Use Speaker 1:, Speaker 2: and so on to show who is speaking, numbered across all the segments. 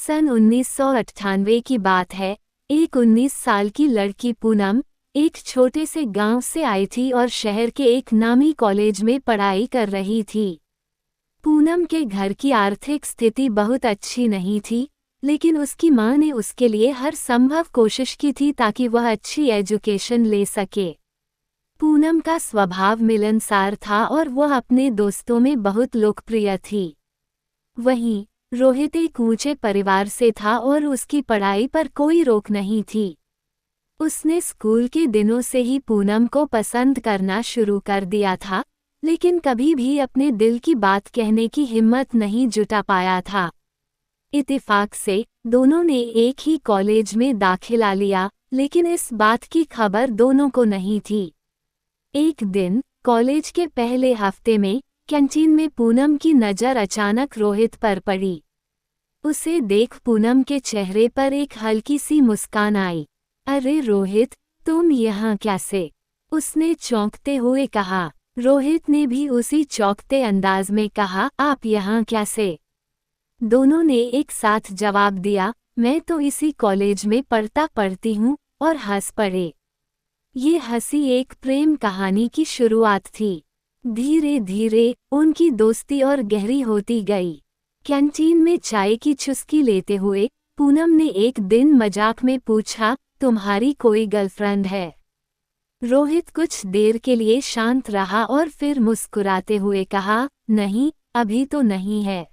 Speaker 1: सन 1998 की बात है। एक 19 साल की लड़की पूनम एक छोटे से गांव से आई थी और शहर के एक नामी कॉलेज में पढ़ाई कर रही थी। पूनम के घर की आर्थिक स्थिति बहुत अच्छी नहीं थी, लेकिन उसकी मां ने उसके लिए हर संभव कोशिश की थी ताकि वह अच्छी एजुकेशन ले सके। पूनम का स्वभाव मिलनसार था और वह अपने दोस्तों में बहुत लोकप्रिय थी। वहीं रोहित एक ऊंचे परिवार से था और उसकी पढ़ाई पर कोई रोक नहीं थी। उसने स्कूल के दिनों से ही पूनम को पसंद करना शुरू कर दिया था, लेकिन कभी भी अपने दिल की बात कहने की हिम्मत नहीं जुटा पाया था। इत्तेफाक से दोनों ने एक ही कॉलेज में दाखिला लिया, लेकिन इस बात की खबर दोनों को नहीं थी। एक दिन कॉलेज के पहले हफ्ते में कैंटीन में पूनम की नज़र अचानक रोहित पर पड़ी। उसे देख पूनम के चेहरे पर एक हल्की सी मुस्कान आई। अरे रोहित, तुम यहाँ कैसे? उसने चौंकते हुए कहा। रोहित ने भी उसी चौंकते अंदाज में कहा, आप यहाँ कैसे? दोनों ने एक साथ जवाब दिया, मैं तो इसी कॉलेज में पढ़ती हूँ, और हंस पड़े। ये हंसी एक प्रेम कहानी की शुरुआत थी। धीरे धीरे उनकी दोस्ती और गहरी होती गई। कैंटीन में चाय की चुस्की लेते हुए पूनम ने एक दिन मजाक में पूछा, तुम्हारी कोई गर्लफ्रेंड है? रोहित कुछ देर के लिए शांत रहा और फिर मुस्कुराते हुए कहा, नहीं, अभी तो नहीं है।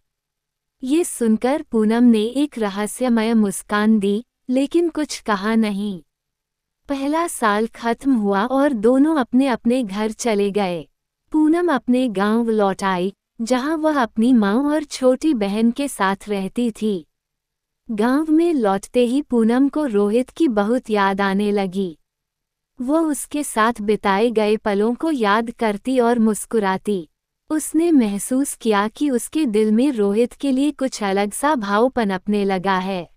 Speaker 1: ये सुनकर पूनम ने एक रहस्यमय मुस्कान दी, लेकिन कुछ कहा नहीं। पहला साल खत्म हुआ और दोनों अपने अपने घर चले गए। पूनम अपने गांव लौट आई, जहां वह अपनी मां और छोटी बहन के साथ रहती थी। गांव में लौटते ही पूनम को रोहित की बहुत याद आने लगी। वो उसके साथ बिताए गए पलों को याद करती और मुस्कुराती। उसने महसूस किया कि उसके दिल में रोहित के लिए कुछ अलग सा भाव पनपने लगा है।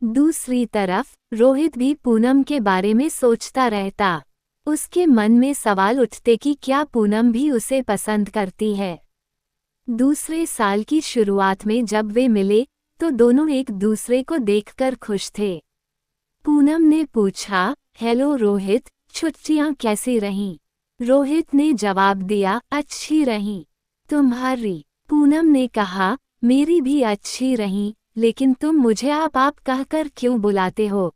Speaker 1: दूसरी तरफ रोहित भी पूनम के बारे में सोचता रहता। उसके मन में सवाल उठते कि क्या पूनम भी उसे पसंद करती है। दूसरे साल की शुरुआत में जब वे मिले तो दोनों एक दूसरे को देखकर खुश थे। पूनम ने पूछा, हेलो रोहित, छुट्टियां कैसी रहीं? रोहित ने जवाब दिया, अच्छी रहीं। तुम्हारी? पूनम ने कहा, मेरी भी अच्छी रहीं, लेकिन तुम मुझे आप कहकर क्यों बुलाते हो?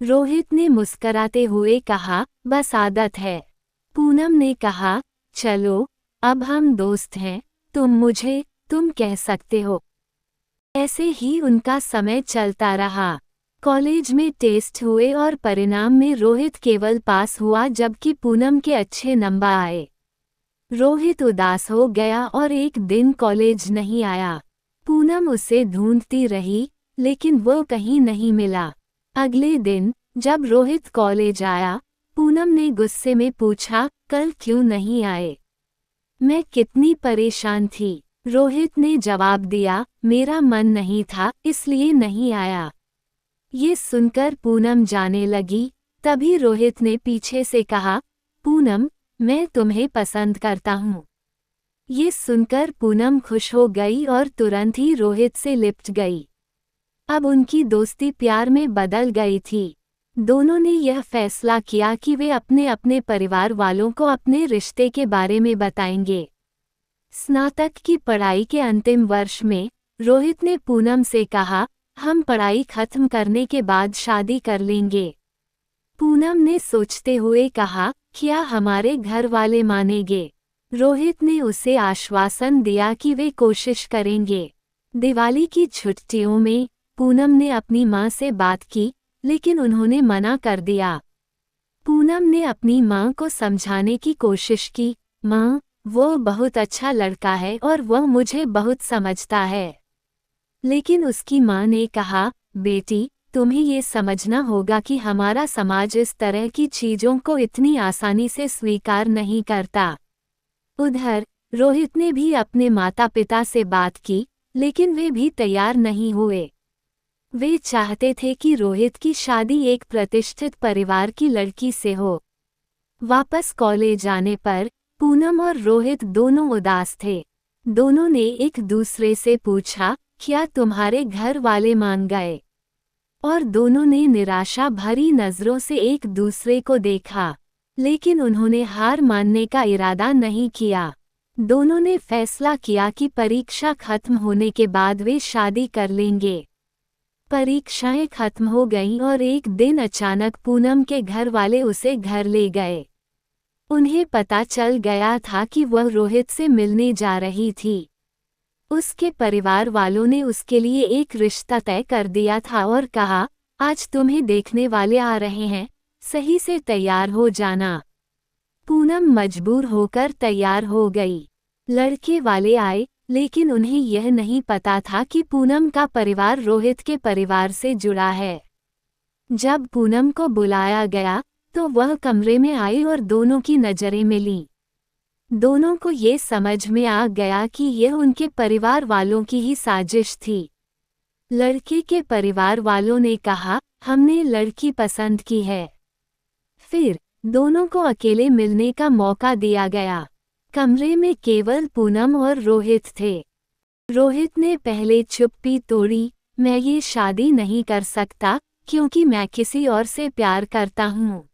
Speaker 1: रोहित ने मुस्कराते हुए कहा, बस आदत है। पूनम ने कहा, चलो, अब हम दोस्त हैं, तुम कह सकते हो। ऐसे ही उनका समय चलता रहा। कॉलेज में टेस्ट हुए और परिणाम में रोहित केवल पास हुआ, जबकि पूनम के अच्छे नंबर आए। रोहित उदास हो गया और एक दिन कॉलेज नहीं आया। पूनम उसे ढूंढती रही, लेकिन वो कहीं नहीं मिला। अगले दिन जब रोहित कॉलेज आया, पूनम ने गुस्से में पूछा, कल क्यों नहीं आए? मैं कितनी परेशान थी। रोहित ने जवाब दिया, मेरा मन नहीं था, इसलिए नहीं आया। ये सुनकर पूनम जाने लगी। तभी रोहित ने पीछे से कहा, पूनम, मैं तुम्हें पसंद करता हूँ। ये सुनकर पूनम खुश हो गई और तुरंत ही रोहित से लिपट गई। अब उनकी दोस्ती प्यार में बदल गई थी। दोनों ने यह फैसला किया कि वे अपने अपने परिवार वालों को अपने रिश्ते के बारे में बताएंगे। स्नातक की पढ़ाई के अंतिम वर्ष में रोहित ने पूनम से कहा, हम पढ़ाई खत्म करने के बाद शादी कर लेंगे। पूनम ने सोचते हुए कहा, क्या हमारे घर वाले मानेंगे? रोहित ने उसे आश्वासन दिया कि वे कोशिश करेंगे। दिवाली की छुट्टियों में पूनम ने अपनी मां से बात की, लेकिन उन्होंने मना कर दिया। पूनम ने अपनी मां को समझाने की कोशिश की, मां, वो बहुत अच्छा लड़का है और वह मुझे बहुत समझता है। लेकिन उसकी मां ने कहा, बेटी, तुम्हें ये समझना होगा कि हमारा समाज इस तरह की चीज़ों को इतनी आसानी से स्वीकार नहीं करता। उधर रोहित ने भी अपने माता पिता से बात की, लेकिन वे भी तैयार नहीं हुए। वे चाहते थे कि रोहित की शादी एक प्रतिष्ठित परिवार की लड़की से हो। वापस कॉलेज आने पर पूनम और रोहित दोनों उदास थे। दोनों ने एक दूसरे से पूछा, क्या तुम्हारे घर वाले मान गए? और दोनों ने निराशा भरी नजरों से एक दूसरे को देखा, लेकिन उन्होंने हार मानने का इरादा नहीं किया। दोनों ने फैसला किया कि परीक्षा खत्म होने के बाद वे शादी कर लेंगे। परीक्षाएं खत्म हो गईं और एक दिन अचानक पूनम के घर वाले उसे घर ले गए। उन्हें पता चल गया था कि वह रोहित से मिलने जा रही थी। उसके परिवार वालों ने उसके लिए एक रिश्ता तय कर दिया था और कहा, आज तुम्हें देखने वाले आ रहे हैं, सही से तैयार हो जाना। पूनम मजबूर होकर तैयार हो गई। लड़के वाले आए, लेकिन उन्हें यह नहीं पता था कि पूनम का परिवार रोहित के परिवार से जुड़ा है। जब पूनम को बुलाया गया तो वह कमरे में आई और दोनों की नज़रें मिलीं। दोनों को ये समझ में आ गया कि यह उनके परिवार वालों की ही साजिश थी। लड़के के परिवार वालों ने कहा, हमने लड़की पसंद की है। फिर दोनों को अकेले मिलने का मौका दिया गया। कमरे में केवल पूनम और रोहित थे। रोहित ने पहले चुप्पी तोड़ी, मैं ये शादी नहीं कर सकता क्योंकि मैं किसी और से प्यार करता हूँ।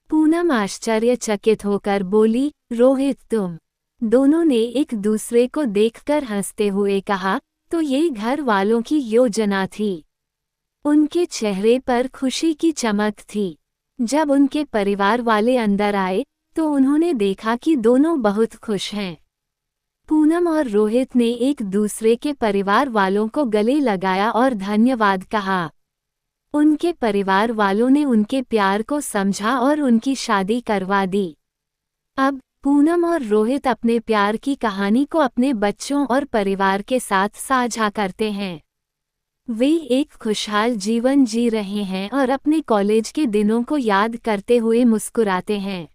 Speaker 1: पूनम आश्चर्यचकित होकर बोली, रोहित तुम? दोनों ने एक दूसरे को देखकर हंसते हुए कहा, तो ये घर वालों की योजना थी। उनके चेहरे पर खुशी की चमक थी। जब उनके परिवार वाले अंदर आए तो उन्होंने देखा कि दोनों बहुत खुश हैं। पूनम और रोहित ने एक दूसरे के परिवार वालों को गले लगाया और धन्यवाद कहा। उनके परिवार वालों ने उनके प्यार को समझा और उनकी शादी करवा दी। अब पूनम और रोहित अपने प्यार की कहानी को अपने बच्चों और परिवार के साथ साझा करते हैं। वे एक खुशहाल जीवन जी रहे हैं और अपने कॉलेज के दिनों को याद करते हुए मुस्कुराते हैं।